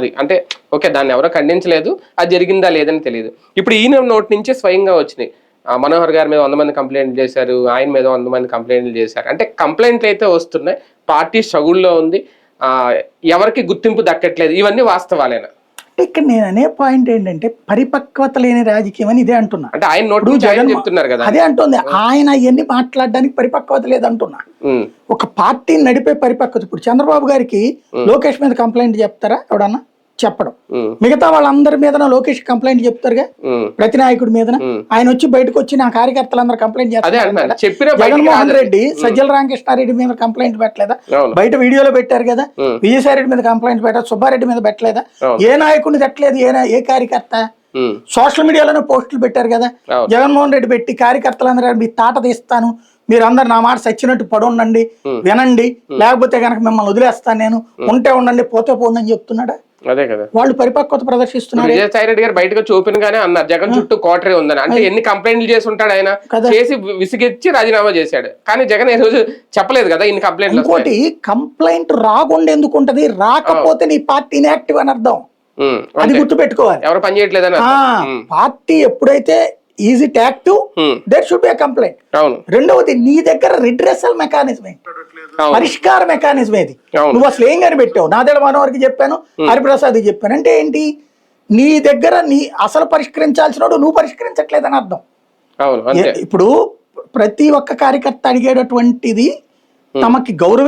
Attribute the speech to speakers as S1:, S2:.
S1: అది అంటే ఓకే, దాన్ని ఎవరో ఖండించలేదు, అది జరిగిందా లేదని తెలియదు. ఇప్పుడు ఈయన నోటి నుంచే స్వయంగా వచ్చినాయి. మనోహర్ గారి మీద 100 మంది కంప్లైంట్లు చేశారు, ఆయన మీద 100 మంది కంప్లైంట్లు చేశారు. అంటే కంప్లైంట్లు అయితే వస్తున్నాయి, పార్టీ స్ట్రగుల్లో ఉంది, ఎవరికి గుర్తింపు దక్కట్లేదు, ఇవన్నీ వాస్తవాలేనా?
S2: ఇక్కడ నేను అనే పాయింట్ ఏంటంటే పరిపక్వత లేని రాజకీయం అని ఇదే అంటున్నా.
S1: అంటే ఆయన నోటి నుంచి ఆయన చెప్తున్నారు కదా,
S2: అదే అంటుంది. ఆయన అవన్నీ మాట్లాడడానికి పరిపక్వత లేదంటున్నా. ఒక పార్టీని నడిపే పరిపక్వత. ఇప్పుడు చంద్రబాబు గారికి లోకేష్ మీద కంప్లైంట్ చెప్తారా ఎవడన్నా? చెప్పడం. మిగతా వాళ్ళందరి మీద లోకేష్ కంప్లైంట్ చెప్తారుగా, ప్రతి నాయకుడి మీద. ఆయన వచ్చి బయటకు వచ్చి నా కార్యకర్తలందరూ కంప్లైంట్ చేస్తారు. జగన్మోహన్ రెడ్డి సజ్జల రామకృష్ణారెడ్డి మీద కంప్లైంట్ పెట్టలేదా? బయట వీడియోలో పెట్టారు కదా. విజయసాయి రెడ్డి మీద కంప్లైంట్ పెట్టారు, సుబ్బారెడ్డి మీద పెట్టలేదా? ఏ నాయకుడిని పెట్టలేదు, ఏ కార్యకర్త. సోషల్ మీడియాలోనే పోస్టులు పెట్టారు కదా. జగన్మోహన్ రెడ్డి పెట్టి కార్యకర్తలందరూ మీ తాట తీస్తాను, మీరు అందరు నా మాట సచ్చినట్టు పడుండండి, వినండి, లేకపోతే కనుక మిమ్మల్ని వదిలేస్తాను, నేను ఉంటే ఉండండి, పోతే పోండి అని చెప్తున్నాడా?
S1: అదే కదా,
S2: వాళ్ళు పరిపక్వత ప్రదర్శిస్తున్నారు.
S1: విజయసాయి రెడ్డి గారు బయటకు వచ్చి ఓపెన్ గానే అన్నారు జగన్ చుట్టూ కోటరీ ఉందని. అంటే ఎన్ని కంప్లైంట్లు చేసి ఉంటాడు ఆయన, చేసి విసిగిచ్చి రాజీనామా చేశాడు. కానీ జగన్ ఈ రోజు చెప్పలేదు కదా ఇన్ని కంప్లైంట్లు.
S2: ఇంకోటి, కంప్లైంట్ రాకుండా ఎందుకు ఉంటది? రాకపోతే నీ పార్టీ ఇన్యాక్టివ్ అని అర్థం. అది గుర్తు పెట్టుకోవాలి.
S1: ఎవరు పని చేయట్లేదని.
S2: పార్టీ ఎప్పుడైతే is it active, there should be complaint. రెండవది, నీ దగ్గర రిడ్రెసల్ మెకానిజం ఏంటి, పరిష్కార మెకానిజం ఏది? నువ్వు అసలు ఏం కనిపెట్టావు? నాదేళ్ళ మనోహర్కి చెప్పాను, హరిప్రసాద్కి చెప్పాను అంటే ఏంటి? నీ దగ్గర నీ అసలు పరిష్కరించాల్సిన నువ్వు పరిష్కరించట్లేదని అర్థం. ఇప్పుడు ప్రతి ఒక్క కార్యకర్త అడిగేటటువంటిది తమకి గౌరవ